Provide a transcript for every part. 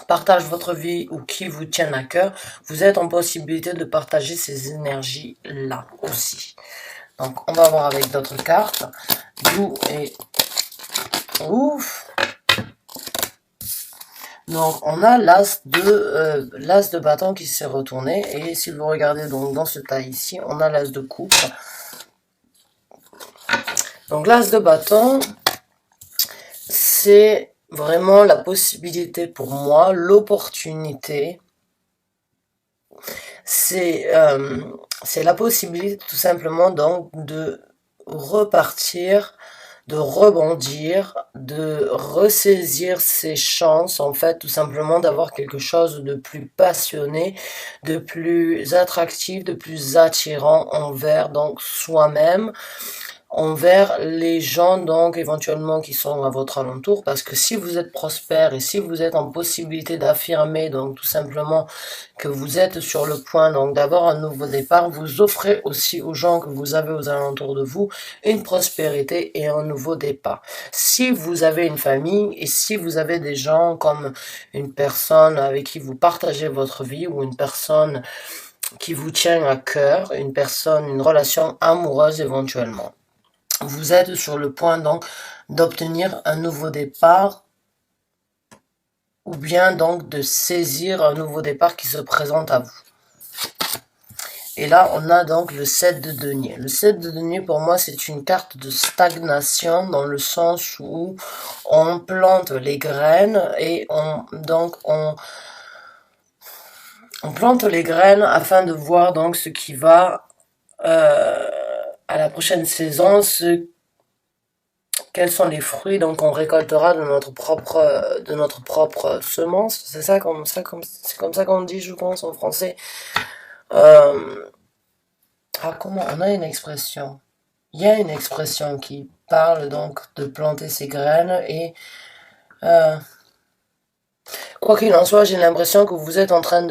partagent votre vie ou qui vous tiennent à cœur, vous êtes en possibilité de partager ces énergies-là aussi. Donc, on va voir avec d'autres cartes. D'où est... Ouf! Donc, on a l'as de bâton qui s'est retourné. Et si vous regardez donc dans ce tas ici, on a l'as de coupe. Donc, l'as de bâton, c'est vraiment la possibilité pour moi, l'opportunité. C'est la possibilité tout simplement donc de repartir, de rebondir, de ressaisir ses chances, en fait, tout simplement d'avoir quelque chose de plus passionné, de plus attractif, de plus attirant envers donc soi-même, envers les gens donc éventuellement qui sont à votre alentour, parce que si vous êtes prospère et si vous êtes en possibilité d'affirmer donc tout simplement que vous êtes sur le point donc d'avoir un nouveau départ, vous offrez aussi aux gens que vous avez aux alentours de vous une prospérité et un nouveau départ. Si vous avez une famille et si vous avez des gens comme une personne avec qui vous partagez votre vie ou une personne qui vous tient à cœur, une relation amoureuse éventuellement, vous êtes sur le point donc d'obtenir un nouveau départ ou bien donc de saisir un nouveau départ qui se présente à vous. Et là, on a donc le 7 de denier. Le 7 de denier, pour moi, c'est une carte de stagnation dans le sens où on plante les graines et on plante les graines afin de voir donc ce qui va à la prochaine saison, quels sont les fruits donc on récoltera de notre propre semence. C'est comme ça qu'on dit, je pense, en français. Comment on a une expression. Il y a une expression qui parle donc de planter ses graines et quoi qu'il en soit, j'ai l'impression que vous êtes en train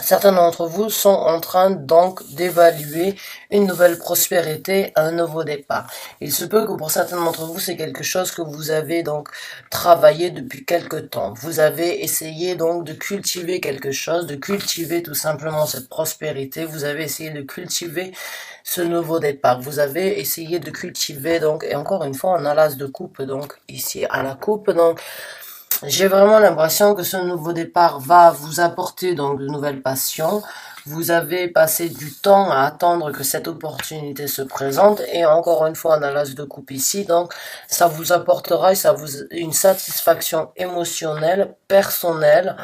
certains d'entre vous sont en train donc d'évaluer une nouvelle prospérité, un nouveau départ. Il se peut que pour certains d'entre vous, c'est quelque chose que vous avez donc travaillé depuis quelque temps. Vous avez essayé donc de cultiver quelque chose, de cultiver tout simplement cette prospérité. Vous avez essayé de cultiver ce nouveau départ. Vous avez essayé de cultiver donc, et encore une fois, on a l'as de coupe donc ici à la coupe donc. J'ai vraiment l'impression que ce nouveau départ va vous apporter donc de nouvelles passions. Vous avez passé du temps à attendre que cette opportunité se présente et encore une fois on a l'as de coupe ici, donc ça vous apportera une satisfaction émotionnelle, personnelle,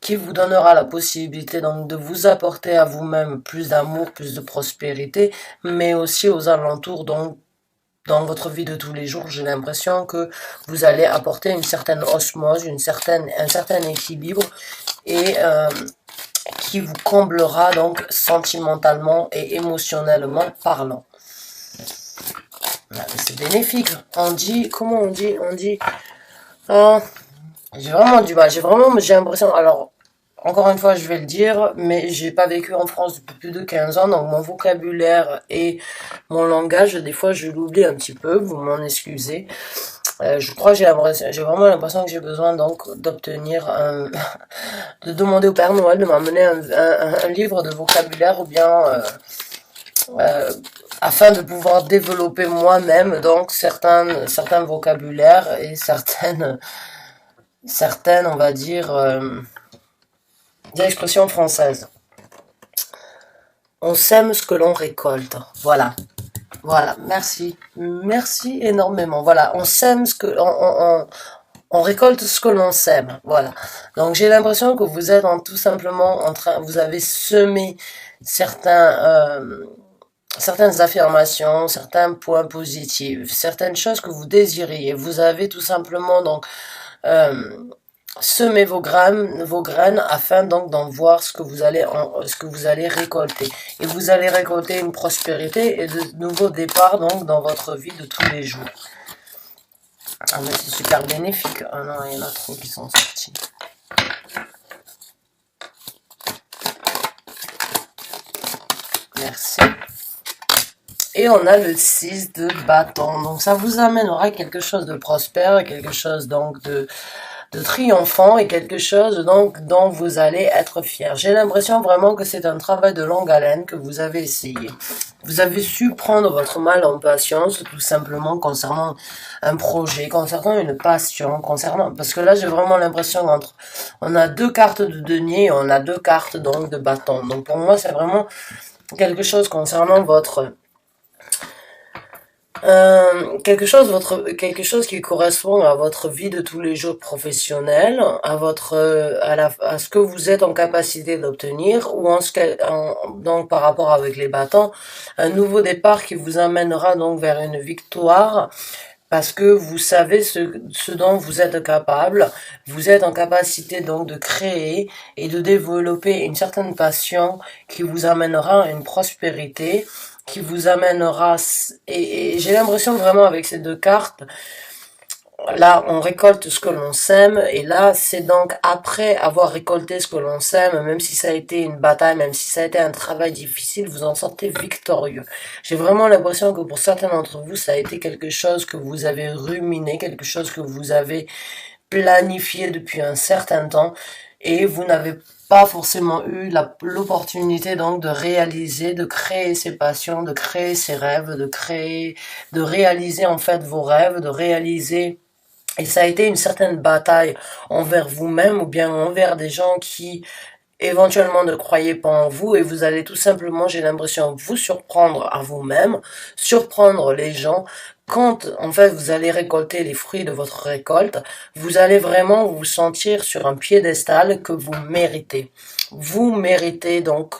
qui vous donnera la possibilité donc de vous apporter à vous-même plus d'amour, plus de prospérité, mais aussi aux alentours donc dans votre vie de tous les jours. J'ai l'impression que vous allez apporter une certaine osmose, un certain équilibre et qui vous comblera donc sentimentalement et émotionnellement parlant. C'est bénéfique. Comment on dit j'ai vraiment du mal. J'ai l'impression, alors, encore une fois, je vais le dire, mais j'ai pas vécu en France depuis plus de 15 ans, donc mon vocabulaire et mon langage, des fois, je l'oublie un petit peu, vous m'en excusez. Je crois que j'ai vraiment l'impression que j'ai besoin donc d'obtenir de demander au Père Noël de m'amener un livre de vocabulaire ou bien afin de pouvoir développer moi-même donc certains vocabulaires et certaines, on va dire, des expressions françaises. On sème ce que l'on récolte. Voilà. Voilà, merci. Merci énormément. Voilà, on sème on récolte ce que l'on sème. Voilà. Donc j'ai l'impression que vous êtes tout simplement vous avez semé certaines affirmations, certains points positifs, certaines choses que vous désiriez. Vous avez tout simplement donc semez vos graines afin donc d'en voir ce que vous allez récolter. Et vous allez récolter une prospérité et de nouveaux départs donc dans votre vie de tous les jours. Ah mais c'est super bénéfique. Ah non, il y en a trop qui sont sortis. Merci. Et on a le 6 de bâton. Donc ça vous amènera quelque chose de prospère, quelque chose donc de de triomphant et quelque chose donc dont vous allez être fier. J'ai l'impression vraiment que c'est un travail de longue haleine que vous avez essayé. Vous avez su prendre votre mal en patience, tout simplement concernant un projet, concernant une passion, concernant, parce que là j'ai vraiment l'impression qu'entre, on a deux cartes de denier, et on a deux cartes donc de bâton. Donc pour moi c'est vraiment quelque chose concernant votre quelque chose qui correspond à votre vie de tous les jours professionnelle, à à ce que vous êtes en capacité d'obtenir, ou donc par rapport avec les bâtons, un nouveau départ qui vous amènera donc vers une victoire, parce que vous savez ce dont vous êtes capable, vous êtes en capacité donc de créer et de développer une certaine passion qui vous amènera à une prospérité, qui vous amènera, et j'ai l'impression vraiment avec ces deux cartes, là on récolte ce que l'on sème, et là c'est donc après avoir récolté ce que l'on sème, même si ça a été une bataille, même si ça a été un travail difficile, vous en sortez victorieux. J'ai vraiment l'impression que pour certains d'entre vous ça a été quelque chose que vous avez ruminé, quelque chose que vous avez planifié depuis un certain temps, et vous n'avez pas forcément eu l'opportunité donc de réaliser, de créer ses passions, de créer ses rêves, de réaliser en fait vos rêves, de réaliser. Et ça a été une certaine bataille envers vous-même ou bien envers des gens qui éventuellement ne croyez pas en vous, et vous allez tout simplement, j'ai l'impression, vous surprendre à vous-même, surprendre les gens. Quand en fait vous allez récolter les fruits de votre récolte, vous allez vraiment vous sentir sur un piédestal que vous méritez. Vous méritez donc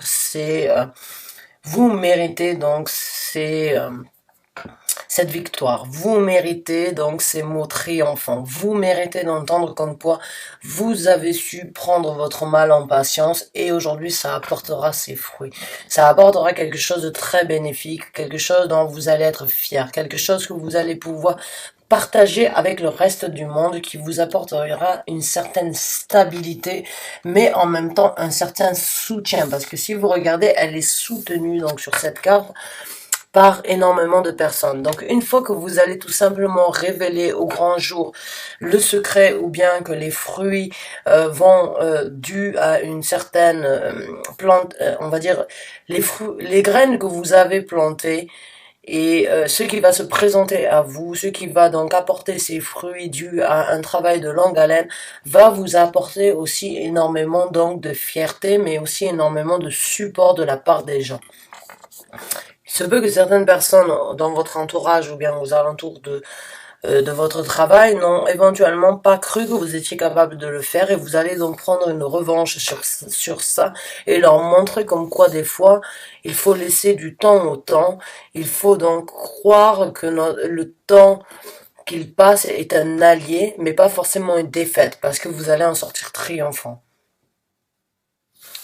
cette victoire. Vous méritez donc ces mots triomphants. Vous méritez d'entendre comme quoi vous avez su prendre votre mal en patience, et aujourd'hui ça apportera ses fruits. Ça apportera quelque chose de très bénéfique, quelque chose dont vous allez être fier, quelque chose que vous allez pouvoir partager avec le reste du monde, qui vous apportera une certaine stabilité, mais en même temps un certain soutien, parce que si vous regardez, elle est soutenue donc sur cette carte par énormément de personnes. Donc une fois que vous allez tout simplement révéler au grand jour le secret, ou bien que les fruits vont dus à une certaine plante, on va dire les graines que vous avez plantées, et ce qui va se présenter à vous, ce qui va donc apporter ces fruits dus à un travail de longue haleine, va vous apporter aussi énormément donc de fierté, mais aussi énormément de support de la part des gens. Il se peut que certaines personnes dans votre entourage ou bien aux alentours de votre travail n'ont éventuellement pas cru que vous étiez capable de le faire, et vous allez donc prendre une revanche sur ça, et leur montrer comme quoi des fois il faut laisser du temps au temps, il faut donc croire que le temps qu'il passe est un allié, mais pas forcément une défaite, parce que vous allez en sortir triomphant.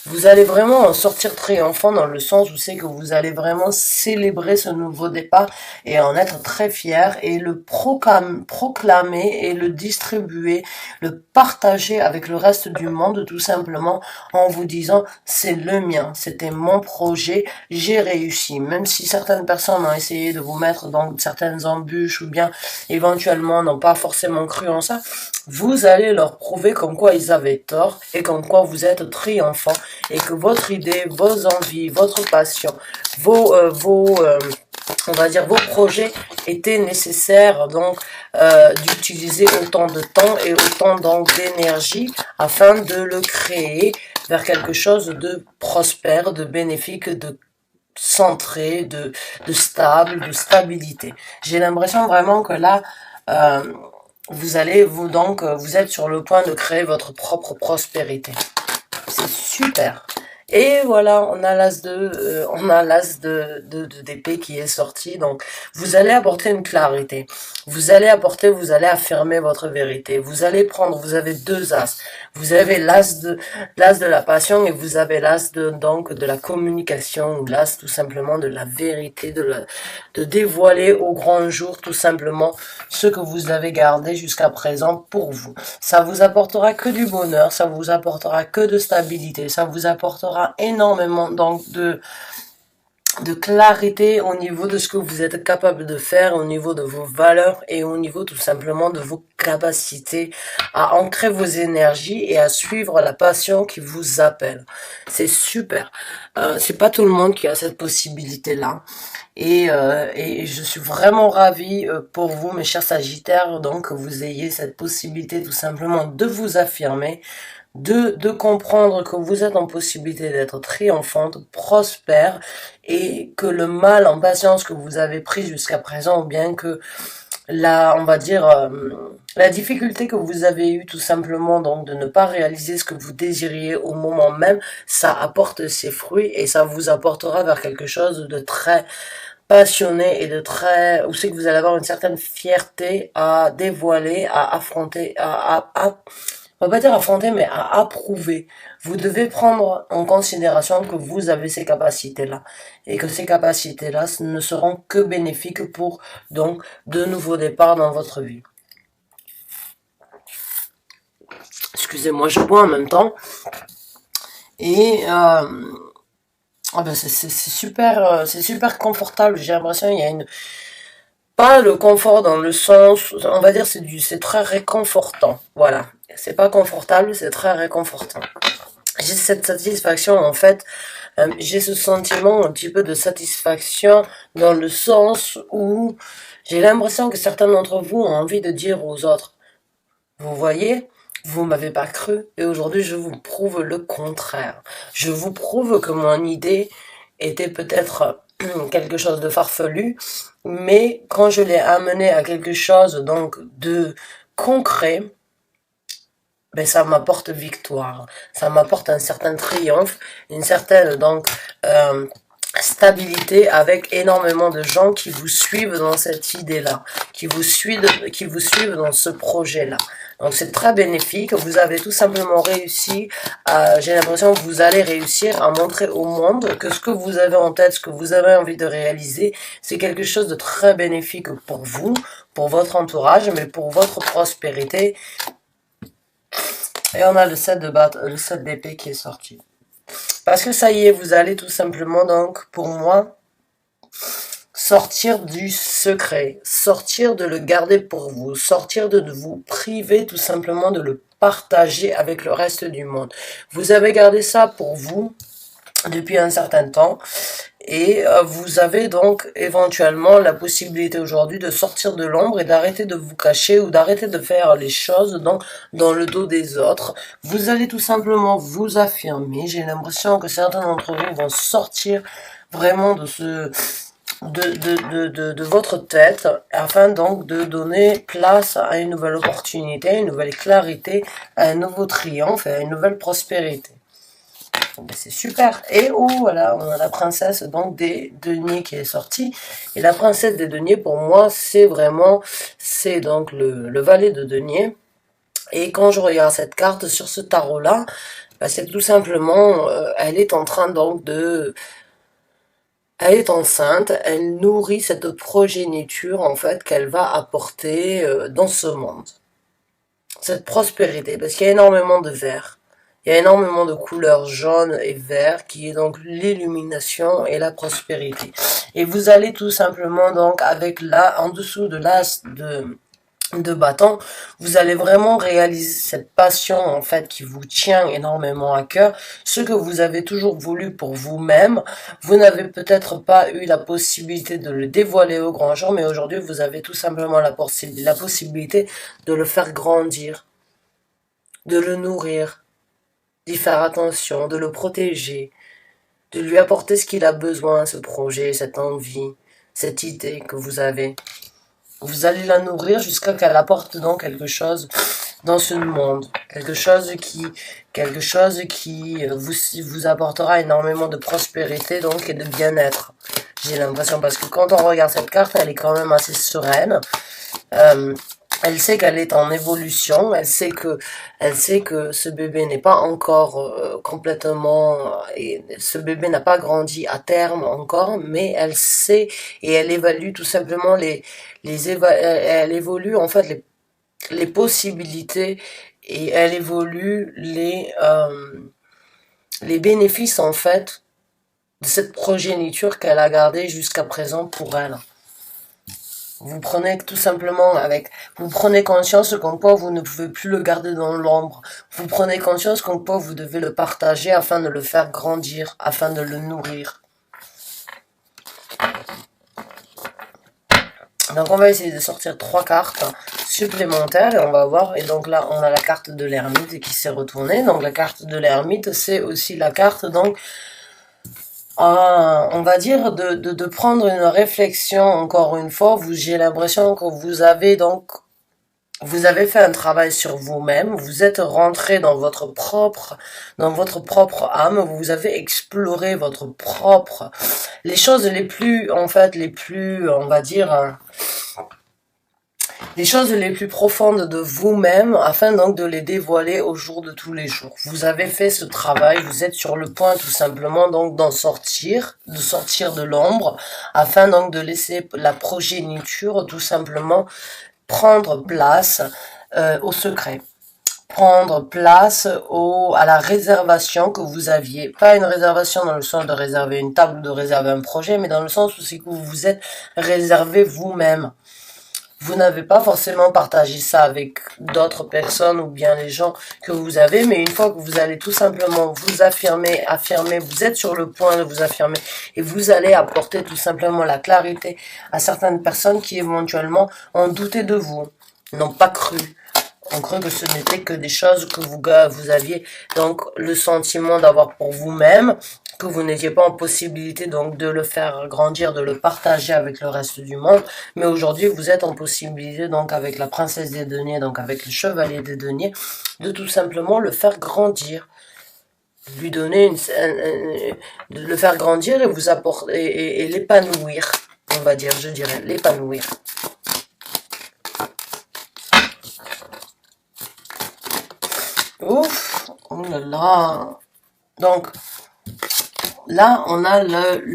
Vous allez vraiment en sortir triomphant, dans le sens où c'est que vous allez vraiment célébrer ce nouveau départ et en être très fier, et le proclamer et le distribuer, le partager avec le reste du monde, tout simplement en vous disant c'est le mien, c'était mon projet, j'ai réussi. Même si certaines personnes ont essayé de vous mettre dans certaines embûches ou bien éventuellement n'ont pas forcément cru en ça, vous allez leur prouver comme quoi ils avaient tort, et comme quoi vous êtes triomphant, et que votre idée, vos envies, votre passion, on va dire vos projets étaient nécessaires donc d'utiliser autant de temps et autant donc d'énergie afin de le créer vers quelque chose de prospère, de bénéfique, de centré, de stable, de stabilité. J'ai l'impression vraiment que là, vous êtes sur le point de créer votre propre prospérité. C'est super. Et voilà, on a l'as d'épée qui est sorti. Donc, vous allez apporter une clarité. Vous allez affirmer votre vérité. Vous avez deux as. Vous avez l'as de la passion, et vous avez l'as de la communication, ou l'as tout simplement de la vérité, de dévoiler au grand jour tout simplement ce que vous avez gardé jusqu'à présent pour vous. Ça vous apportera que du bonheur, ça vous apportera que de stabilité, ça vous apportera énormément donc de clarité au niveau de ce que vous êtes capable de faire, au niveau de vos valeurs et au niveau tout simplement de vos capacités à ancrer vos énergies et à suivre la passion qui vous appelle. C'est super. C'est pas tout le monde qui a cette possibilité-là. Et je suis vraiment ravie pour vous, mes chers Sagittaires, donc que vous ayez cette possibilité tout simplement de vous affirmer, de comprendre que vous êtes en possibilité d'être triomphante, prospère, et que le mal en patience que vous avez pris jusqu'à présent, ou bien que on va dire, la difficulté que vous avez eue tout simplement donc de ne pas réaliser ce que vous désiriez au moment même, ça apporte ses fruits et ça vous apportera vers quelque chose de très passionné et de très, où c'est que vous allez avoir une certaine fierté à dévoiler, à affronter, on va pas dire affronter, mais à approuver. Vous devez prendre en considération que vous avez ces capacités-là et que ces capacités-là ne seront que bénéfiques pour donc de nouveaux départs dans votre vie. Excusez-moi, je bois en même temps et c'est super confortable. J'ai l'impression qu'il y a une pas le confort dans le sens, on va dire c'est très réconfortant. Voilà, c'est pas confortable, c'est très réconfortant. J'ai cette satisfaction en fait, j'ai ce sentiment un petit peu de satisfaction dans le sens où j'ai l'impression que certains d'entre vous ont envie de dire aux autres, vous voyez, vous m'avez pas cru et aujourd'hui je vous prouve le contraire. Je vous prouve que mon idée était peut-être quelque chose de farfelu, mais quand je l'ai amené à quelque chose donc de concret, ben ça m'apporte victoire, ça m'apporte un certain triomphe, une certaine donc stabilité avec énormément de gens qui vous suivent dans cette idée-là, qui vous suivent dans ce projet-là. Donc c'est très bénéfique, vous avez tout simplement réussi, j'ai l'impression que vous allez réussir à montrer au monde que ce que vous avez en tête, ce que vous avez envie de réaliser, c'est quelque chose de très bénéfique pour vous, pour votre entourage, mais pour votre prospérité. Et on a le 7 d'épée qui est sorti. Parce que ça y est, vous allez tout simplement donc, pour moi, sortir du secret, sortir de le garder pour vous, sortir de vous priver tout simplement de le partager avec le reste du monde. Vous avez gardé ça pour vous depuis un certain temps et vous avez donc éventuellement la possibilité aujourd'hui de sortir de l'ombre et d'arrêter de vous cacher ou d'arrêter de faire les choses dans le dos des autres. Vous allez tout simplement vous affirmer. J'ai l'impression que certains d'entre vous vont sortir vraiment de de votre tête afin donc de donner place à une nouvelle opportunité, à une nouvelle clarité, à un nouveau triomphe et à une nouvelle prospérité. C'est super. Et voilà, on a la princesse donc des deniers qui est sortie. Et la princesse des deniers, pour moi, c'est donc le valet de deniers. Et quand je regarde cette carte sur ce tarot-là, bah, c'est tout simplement, elle est en train donc elle est enceinte, elle nourrit cette progéniture en fait qu'elle va apporter dans ce monde. Cette prospérité, parce qu'il y a énormément de vert. Il y a énormément de couleurs jaune et vert qui est donc l'illumination et la prospérité. Et vous allez tout simplement donc avec en dessous de l'as de bâton, vous allez vraiment réaliser cette passion en fait qui vous tient énormément à cœur, ce que vous avez toujours voulu pour vous-même. Vous n'avez peut-être pas eu la possibilité de le dévoiler au grand jour, mais aujourd'hui vous avez tout simplement la possibilité de le faire grandir, de le nourrir, d'y faire attention, de le protéger, de lui apporter ce qu'il a besoin, ce projet, cette envie, cette idée que vous avez. Vous allez la nourrir jusqu'à qu'elle apporte donc quelque chose dans ce monde. Quelque chose qui vous apportera énormément de prospérité donc et de bien-être. J'ai l'impression parce que quand on regarde cette carte, elle est quand même assez sereine. Elle sait qu'elle est en évolution, elle sait que ce bébé n'est pas encore complètement, et ce bébé n'a pas grandi à terme encore, mais elle sait et elle évalue tout simplement elle évolue en fait les possibilités et elle évolue les bénéfices en fait de cette progéniture qu'elle a gardée jusqu'à présent pour elle. Vous prenez tout simplement vous prenez conscience qu'en quoi vous ne pouvez plus le garder dans l'ombre. Vous prenez conscience qu'en quoi vous devez le partager afin de le faire grandir, afin de le nourrir. Donc on va essayer de sortir 3 cartes supplémentaires et on va voir. Et donc là on a la carte de l'ermite qui s'est retournée. Donc la carte de l'ermite c'est aussi la carte donc on va dire de prendre une réflexion encore une fois. J'ai l'impression que vous avez fait un travail sur vous-même, vous êtes rentré dans votre propre âme, vous avez exploré les choses les plus, on va dire, les choses les plus profondes de vous-même, afin donc de les dévoiler au jour de tous les jours. Vous avez fait ce travail, vous êtes sur le point tout simplement donc de sortir de l'ombre, afin donc de laisser la progéniture tout simplement prendre place au secret. Prendre place à la réservation que vous aviez. Pas une réservation dans le sens de réserver une table ou de réserver un projet, mais dans le sens où c'est que vous vous êtes réservé vous-même. Vous n'avez pas forcément partagé ça avec d'autres personnes ou bien les gens que vous avez, mais une fois que vous allez tout simplement vous affirmer, vous êtes sur le point de vous affirmer et vous allez apporter tout simplement la clarité à certaines personnes qui éventuellement ont douté de vous, n'ont pas cru. On cru que ce n'était que des choses que vous aviez donc le sentiment d'avoir pour vous-même, que vous n'étiez pas en possibilité donc de le faire grandir, de le partager avec le reste du monde, mais aujourd'hui vous êtes en possibilité donc avec la princesse des deniers, donc avec le chevalier des deniers, de tout simplement le faire grandir, lui donner de le faire grandir et vous apporter et l'épanouir, on va dire, je dirais, l'épanouir. Ouf, oh là là. Donc, là, on a le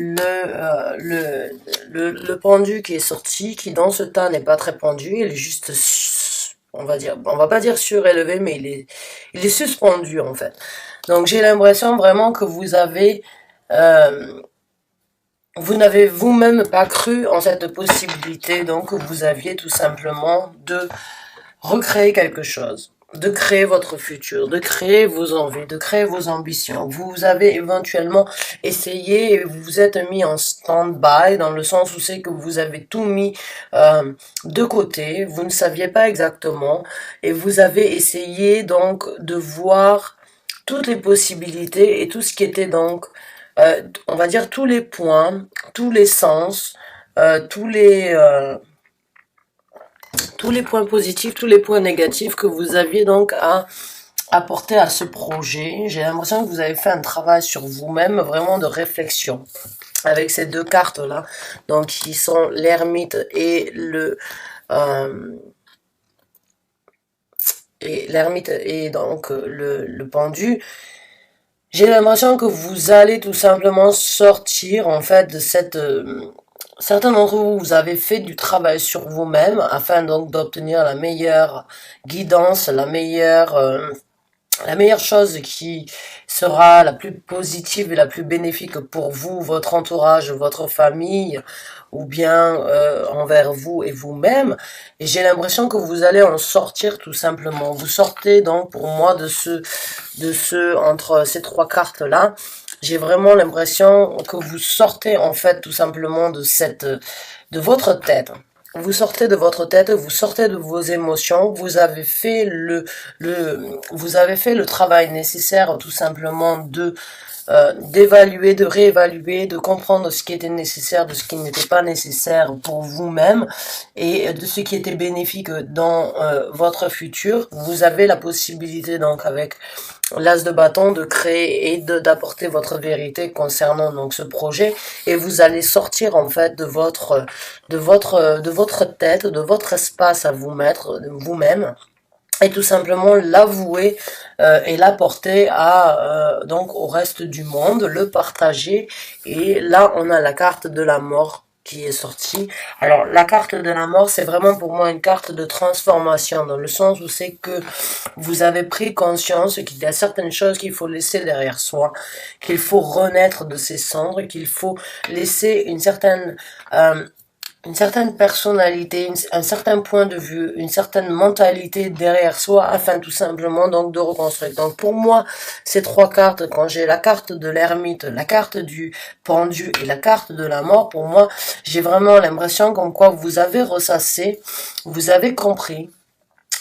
pendu qui est sorti, qui dans ce tas n'est pas très pendu, il est juste, on va pas dire surélevé, mais il est suspendu en fait. Donc j'ai l'impression vraiment que vous n'avez vous-même pas cru en cette possibilité, donc vous aviez tout simplement de recréer quelque chose, de créer votre futur, de créer vos envies, de créer vos ambitions. Vous avez éventuellement essayé et vous vous êtes mis en stand-by dans le sens où c'est que vous avez tout mis de côté, vous ne saviez pas exactement et vous avez essayé donc de voir toutes les possibilités et tout ce qui était donc, on va dire tous les points, tous les sens, tous les points positifs, tous les points négatifs que vous aviez donc à apporter à ce projet. J'ai l'impression que vous avez fait un travail sur vous-même, vraiment de réflexion, avec ces 2 cartes-là, donc qui sont l'ermite et l'ermite et donc le pendu. J'ai l'impression que vous allez tout simplement sortir en fait de cette certains d'entre vous, vous avez fait du travail sur vous-même afin donc d'obtenir la meilleure guidance, la meilleure chose qui sera la plus positive et la plus bénéfique pour vous, votre entourage, votre famille, ou bien envers vous et vous-même. Et j'ai l'impression que vous allez en sortir tout simplement. Vous sortez donc pour moi entre ces 3 cartes-là. J'ai vraiment l'impression que vous sortez en fait tout simplement de votre tête. Vous sortez de votre tête, vous sortez de vos émotions, vous avez fait vous avez fait le travail nécessaire tout simplement d'évaluer, de réévaluer, de comprendre ce qui était nécessaire, de ce qui n'était pas nécessaire pour vous-même et de ce qui était bénéfique dans votre futur. Vous avez la possibilité donc avec l'as de bâton de créer et d'apporter votre vérité concernant donc ce projet et vous allez sortir en fait de votre tête, de votre espace à vous mettre vous-même et tout simplement l'avouer et l'apporter donc au reste du monde, le partager. Et là on a la carte de la mort qui est sortie. Alors, la carte de la mort, c'est vraiment pour moi une carte de transformation, dans le sens où c'est que vous avez pris conscience qu'il y a certaines choses qu'il faut laisser derrière soi, qu'il faut renaître de ses cendres, qu'il faut laisser une certaine personnalité, un certain point de vue, une certaine mentalité derrière soi afin tout simplement donc de reconstruire. Donc pour moi, ces trois cartes, quand j'ai la carte de l'ermite, la carte du pendu et la carte de la mort, pour moi, j'ai vraiment l'impression comme quoi vous avez ressassé, vous avez compris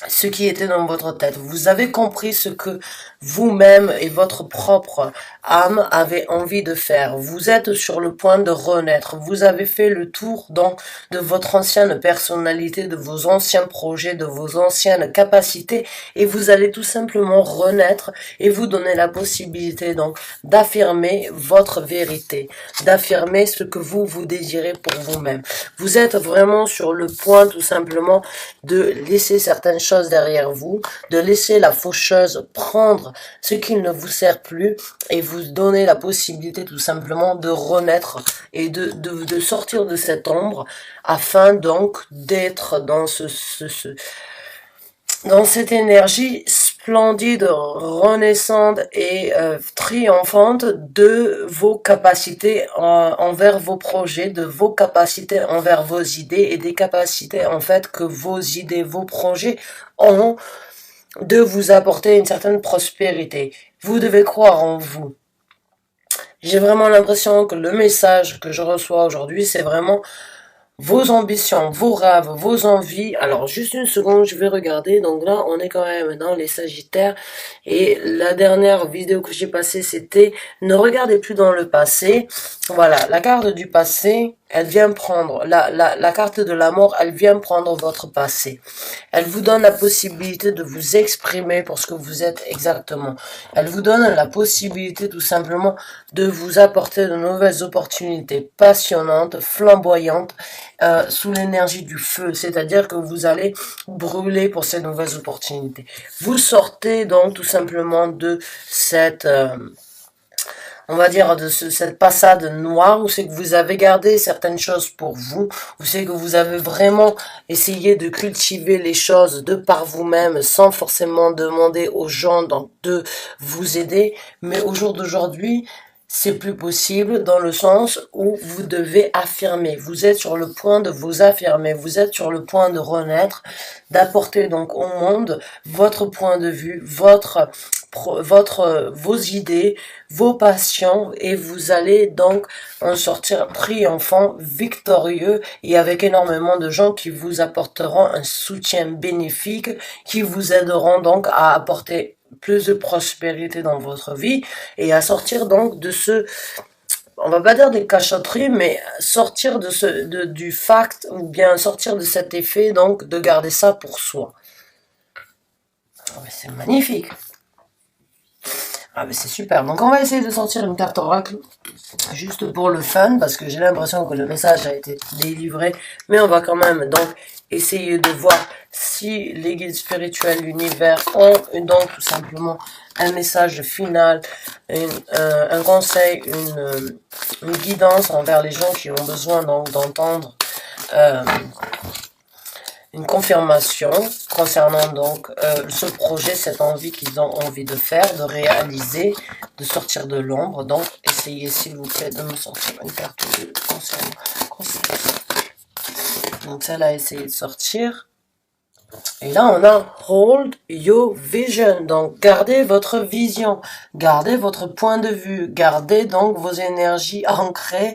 ce qui était dans votre tête. Vous avez compris ce que vous-même et votre propre âme avez envie de faire. Vous êtes sur le point de renaître. Vous avez fait le tour donc de votre ancienne personnalité, de vos anciens projets, de vos anciennes capacités et vous allez tout simplement renaître et vous donner la possibilité donc d'affirmer votre vérité, d'affirmer ce que vous désirez pour vous-même. Vous êtes vraiment sur le point tout simplement de laisser certaines choses derrière vous, de laisser la faucheuse prendre ce qui ne vous sert plus et vous donner la possibilité tout simplement de renaître et de sortir de cette ombre afin donc d'être dans dans cette énergie splendide, renaissante et triomphante de vos capacités envers vos projets, de vos capacités envers vos idées et des capacités en fait que vos idées, vos projets ont de vous apporter une certaine prospérité. Vous devez croire en vous. J'ai vraiment l'impression que le message que je reçois aujourd'hui, c'est vraiment vos ambitions, vos rêves, vos envies. Alors, juste une seconde, je vais regarder. Donc là, on est quand même dans les Sagittaires. Et la dernière vidéo que j'ai passée, c'était « Ne regardez plus dans le passé ». Voilà, la carte du passé, elle vient prendre, la carte de la mort, elle vient prendre votre passé. Elle vous donne la possibilité de vous exprimer pour ce que vous êtes exactement. Elle vous donne la possibilité tout simplement de vous apporter de nouvelles opportunités passionnantes, flamboyantes, sous l'énergie du feu. C'est-à-dire que vous allez brûler pour ces nouvelles opportunités. Vous sortez donc tout simplement de cette... on va dire de cette passade noire où c'est que vous avez gardé certaines choses pour vous, où c'est que vous avez vraiment essayé de cultiver les choses de par vous-même sans forcément demander aux gens de vous aider, mais au jour d'aujourd'hui, c'est plus possible dans le sens où vous devez affirmer. Vous êtes sur le point de vous affirmer. Vous êtes sur le point de renaître, d'apporter donc au monde votre point de vue, vos idées, vos passions et vous allez donc en sortir triomphant, victorieux et avec énormément de gens qui vous apporteront un soutien bénéfique, qui vous aideront donc à apporter plus de prospérité dans votre vie et à sortir donc de on va pas dire des cachotteries, mais sortir du fact ou bien sortir de cet effet donc de garder ça pour soi. Oh, c'est magnifique. Ah mais c'est super. Donc on va essayer de sortir une carte oracle juste pour le fun parce que j'ai l'impression que le message a été délivré, mais on va quand même donc essayer de voir si les guides spirituels, l'univers ont donc tout simplement un message final, un conseil, une guidance envers les gens qui ont besoin donc d'entendre une confirmation concernant donc ce projet, cette envie qu'ils ont envie de faire, de réaliser, de sortir de l'ombre. Donc, essayez s'il vous plaît de me sortir une carte de concernant. Donc, celle-là, essayez de sortir. Et là, on a Hold Your Vision. Donc, gardez votre vision, gardez votre point de vue, gardez donc vos énergies ancrées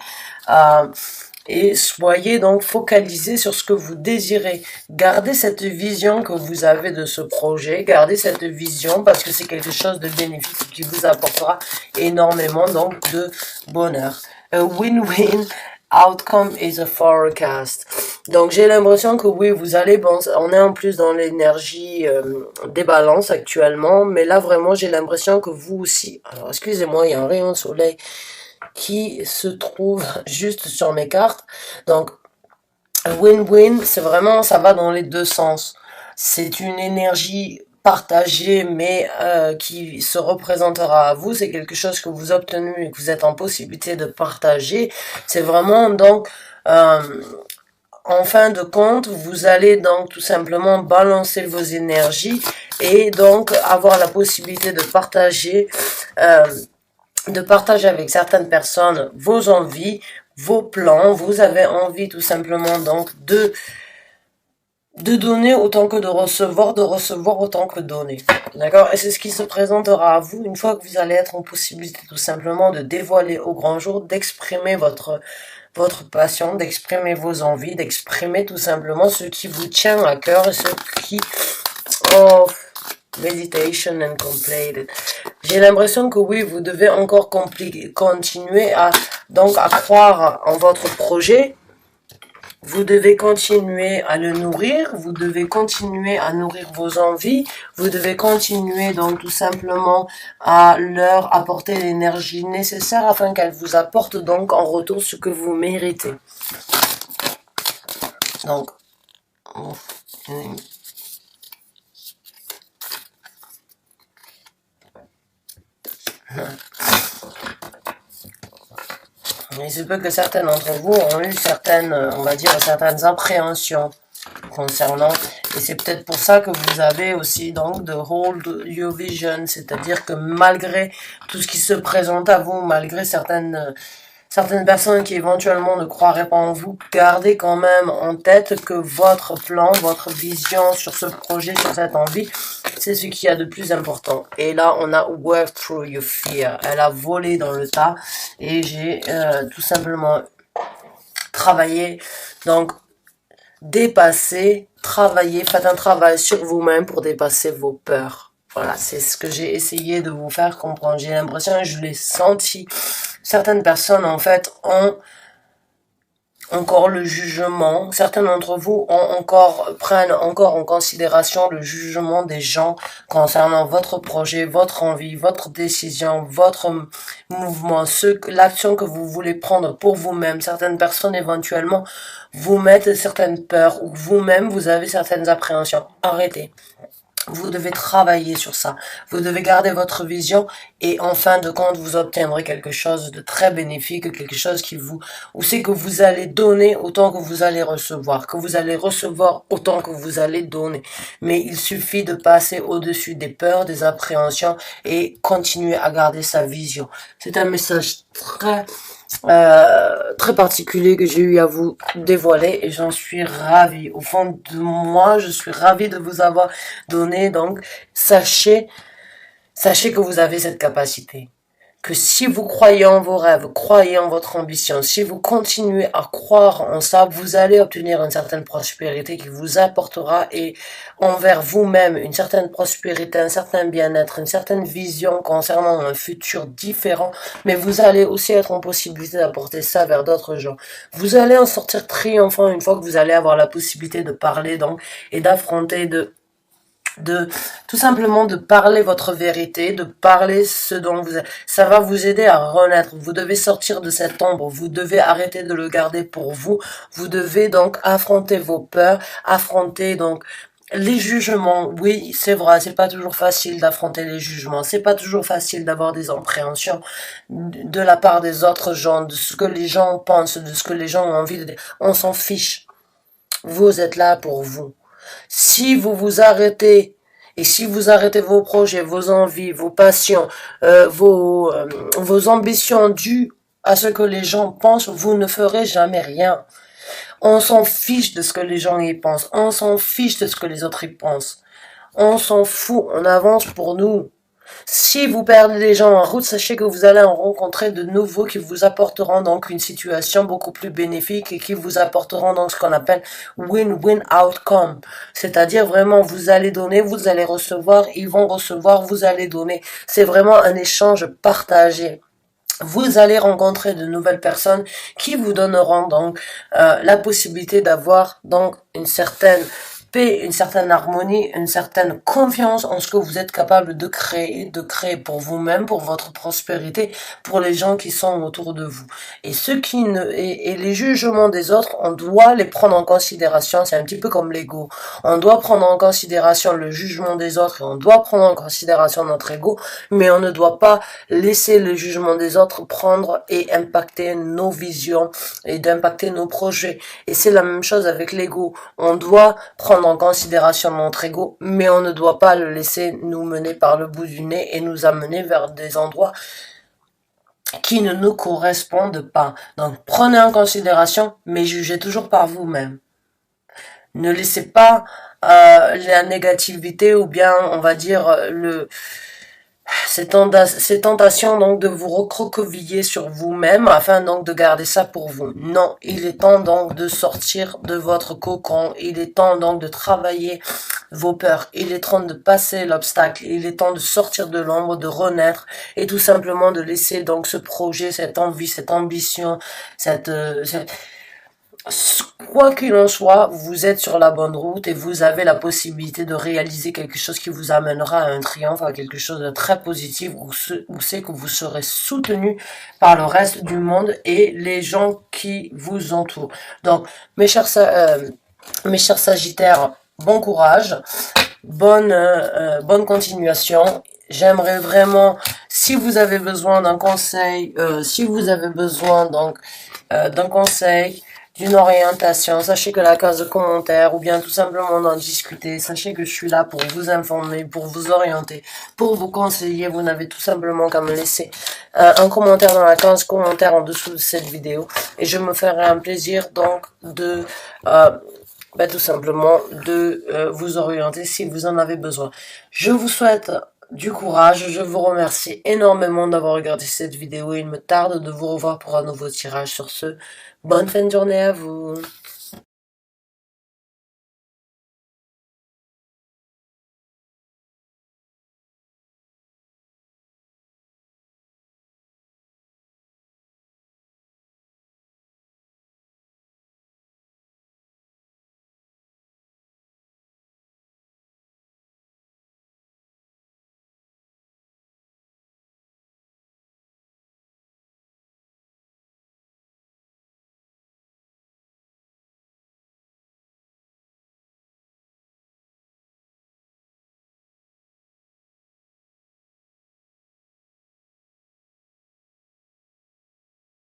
et soyez donc focalisés sur ce que vous désirez. Gardez cette vision que vous avez de ce projet, gardez cette vision parce que c'est quelque chose de bénéfique qui vous apportera énormément donc de bonheur. A win-win outcome is a forecast. Donc j'ai l'impression que oui, vous allez, bon, on est en plus dans l'énergie des balances actuellement, mais là vraiment j'ai l'impression que vous aussi, alors excusez-moi, il y a un rayon de soleil qui se trouve juste sur mes cartes. Donc, win-win, c'est vraiment, ça va dans les deux sens. C'est une énergie partagée, mais qui se représentera à vous. C'est quelque chose que vous obtenez et que vous êtes en possibilité de partager. C'est vraiment donc En fin de compte, vous allez donc tout simplement balancer vos énergies et donc avoir la possibilité euh, de partager avec certaines personnes vos envies, vos plans. Vous avez envie tout simplement donc de donner autant que de recevoir autant que donner. D'accord? Et c'est ce qui se présentera à vous une fois que vous allez être en possibilité tout simplement de dévoiler au grand jour, d'exprimer votre passion, d'exprimer vos envies, d'exprimer tout simplement ce qui vous tient à cœur et ce qui... Oh, meditation and completed. J'ai l'impression que oui, vous devez encore continuer à croire en votre projet. Vous devez continuer à le nourrir, vous devez continuer à nourrir vos envies, vous devez continuer donc tout simplement à leur apporter l'énergie nécessaire afin qu'elles vous apportent donc en retour ce que vous méritez. Donc, il se peut que certains d'entre vous ont eu on va dire, certaines appréhensions concernant, et c'est peut-être pour ça que vous avez aussi donc de hold your vision, c'est-à-dire que malgré tout ce qui se présente à vous, malgré certaines personnes qui éventuellement ne croiraient pas en vous, gardez quand même en tête que votre plan, votre vision sur ce projet, sur cette envie, c'est ce qu'il y a de plus important. Et là, on a work through your fear. Elle a volé dans le tas et j'ai tout simplement travaillé, donc dépasser, travailler, faites un travail sur vous-même pour dépasser vos peurs. Voilà, c'est ce que j'ai essayé de vous faire comprendre. J'ai l'impression, et je l'ai senti, certaines personnes en fait ont encore le jugement. Certains d'entre vous prennent encore en considération le jugement des gens concernant votre projet, votre envie, votre décision, votre mouvement, l'action que vous voulez prendre pour vous-même. Certaines personnes éventuellement vous mettent certaines peurs ou vous-même vous avez certaines appréhensions. Arrêtez. Vous devez travailler sur ça. Vous devez garder votre vision et en fin de compte, vous obtiendrez quelque chose de très bénéfique, quelque chose où c'est que vous allez donner autant que vous allez recevoir, que vous allez recevoir autant que vous allez donner. Mais il suffit de passer au-dessus des peurs, des appréhensions et continuer à garder sa vision. C'est un message très particulier que j'ai eu à vous dévoiler et j'en suis ravie. Au fond de moi, je suis ravie de vous avoir donné. Donc, sachez que vous avez cette capacité. Que si vous croyez en vos rêves, croyez en votre ambition, si vous continuez à croire en ça, vous allez obtenir une certaine prospérité qui vous apportera et envers vous-même une certaine prospérité, un certain bien-être, une certaine vision concernant un futur différent, mais vous allez aussi être en possibilité d'apporter ça vers d'autres gens. Vous allez en sortir triomphant une fois que vous allez avoir la possibilité de parler donc et d'affronter tout simplement de parler votre vérité, de parler ce dont ça va vous aider à renaître. Vous devez sortir de cette ombre, vous devez arrêter de le garder pour vous, vous devez donc affronter vos peurs, affronter donc les jugements. Oui, c'est vrai, c'est pas toujours facile d'affronter les jugements, c'est pas toujours facile d'avoir des appréhensions de la part des autres gens, de ce que les gens pensent, de ce que les gens ont envie de dire. On s'en fiche. Vous êtes là pour vous. Si vous vous arrêtez, et si vous arrêtez vos projets, vos envies, vos passions, vos ambitions dues à ce que les gens pensent, vous ne ferez jamais rien. On s'en fiche de ce que les gens y pensent. On s'en fiche de ce que les autres y pensent. On s'en fout. On avance pour nous. Si vous perdez des gens en route, sachez que vous allez en rencontrer de nouveaux qui vous apporteront donc une situation beaucoup plus bénéfique et qui vous apporteront donc ce qu'on appelle win-win outcome. C'est-à-dire vraiment vous allez donner, vous allez recevoir, ils vont recevoir, vous allez donner. C'est vraiment un échange partagé. Vous allez rencontrer de nouvelles personnes qui vous donneront donc la possibilité d'avoir donc une certaine paix, une certaine harmonie, une certaine confiance en ce que vous êtes capable de créer pour vous-même, pour votre prospérité, pour les gens qui sont autour de vous. Et ceux qui ne, et les jugements des autres, on doit les prendre en considération. C'est un petit peu comme l'ego. On doit prendre en considération le jugement des autres et on doit prendre en considération notre ego, mais on ne doit pas laisser le jugement des autres prendre et impacter nos visions et d'impacter nos projets. Et c'est la même chose avec l'ego. On doit prendre en considération notre ego, mais on ne doit pas le laisser nous mener par le bout du nez et nous amener vers des endroits qui ne nous correspondent pas. Donc prenez en considération, mais jugez toujours par vous-même. Ne laissez pas la négativité ou bien, on va dire, ces tentations donc de vous recroqueviller sur vous-même afin donc de garder ça pour vous. Non, il est temps donc de sortir de votre cocon, il est temps donc de travailler vos peurs, il est temps de passer l'obstacle, il est temps de sortir de l'ombre, de renaître et tout simplement de laisser donc ce projet, cette envie, cette ambition, quoi qu'il en soit, vous êtes sur la bonne route et vous avez la possibilité de réaliser quelque chose qui vous amènera à un triomphe, à quelque chose de très positif, où c'est que vous serez soutenu par le reste du monde et les gens qui vous entourent. Donc, mes chers Sagittaires, bon courage, bonne continuation. J'aimerais vraiment, si vous avez besoin d'un conseil, si vous avez besoin donc d'un conseil, d'une orientation, sachez que la case de commentaires ou bien tout simplement d'en discuter, sachez que je suis là pour vous informer, pour vous orienter, pour vous conseiller. Vous n'avez tout simplement qu'à me laisser un commentaire dans la case commentaires en dessous de cette vidéo et je me ferai un plaisir donc de tout simplement de vous orienter si vous en avez besoin. Je vous souhaite du courage, je vous remercie énormément d'avoir regardé cette vidéo. Il me tarde de vous revoir pour un nouveau tirage. Sur ce, bonne fin de journée à vous.